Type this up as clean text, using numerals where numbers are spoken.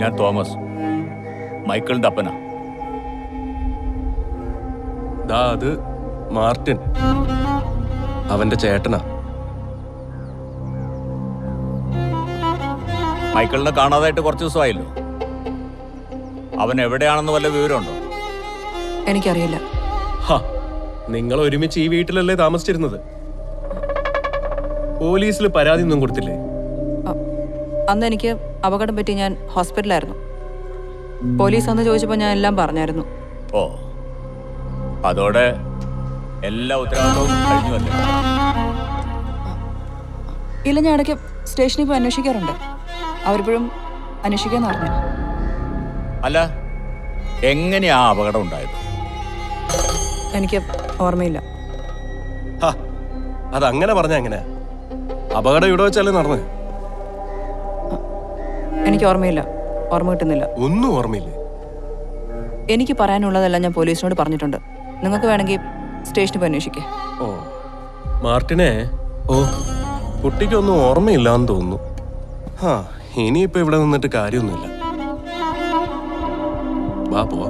ഞാൻ തോമസ്, മൈക്കിളിന്റെ അപ്പനാ. അത് മാർട്ടിൻ, അവന്റെ ചേട്ടനാ. മൈക്കിളിനെ കാണാതായിട്ട് കുറച്ച് ദിവസമായല്ലോ. അവൻ എവിടെയാണെന്ന് വല്ല വിവരമുണ്ടോ? എനിക്കറിയില്ല. നിങ്ങൾ ഒരുമിച്ച് ഈ വീട്ടിലല്ലേ താമസിച്ചിരുന്നത്? പോലീസിൽ പരാതി ഒന്നും കൊടുത്തില്ലേ? അന്ന് എനിക്ക് അപകടം പറ്റി ഞാൻ ഹോസ്പിറ്റലായിരുന്നു. പോലീസ് അന്ന് ചോദിച്ചപ്പോൾ ഞാൻ എല്ലാം പറഞ്ഞായിരുന്നു. ഓ, അതോടെ എല്ലാ ഉത്തരവാദിത്വവും കഴിഞ്ഞുവല്ലേ? ഇല്ല, ഞാൻ ഇടയ്ക്ക് സ്റ്റേഷനിൽ പോയി അന്വേഷിക്കാറുണ്ട്. അവരിപ്പോഴും അന്വേഷിക്കാന്ന് പറഞ്ഞു. അല്ല, എങ്ങനെയാ അപകടം ഉണ്ടായത്? എനിക്ക് ഓർമ്മയില്ല. അതങ്ങനെ പറഞ്ഞ എങ്ങനെയാ? അപകടം ഇവിടെ വെച്ചല്ലേ നടന്നത്? എനിക്ക് ഓർമ്മയില്ല, ഓർമ്മ കിട്ടുന്നില്ല. ഒന്നും ഓർമ്മയില്ലേ? എനിക്ക് പറയാനുള്ളതെല്ലാം ഞാൻ പോലീസിനോട് പറഞ്ഞിട്ടുണ്ട്. നിങ്ങൾക്ക് വേണമെങ്കിൽ സ്റ്റേഷനിൽ പോയി അന്വേഷിക്കേ. ഓ, മാർട്ടിനെ, കുട്ടിക്കൊന്നും ഓർമ്മയില്ലാന്ന് തോന്നുന്നു. ഇനിയിപ്പോ ഇവിടെ നിന്നിട്ട് കാര്യമൊന്നുമില്ല. വാ പോവാ.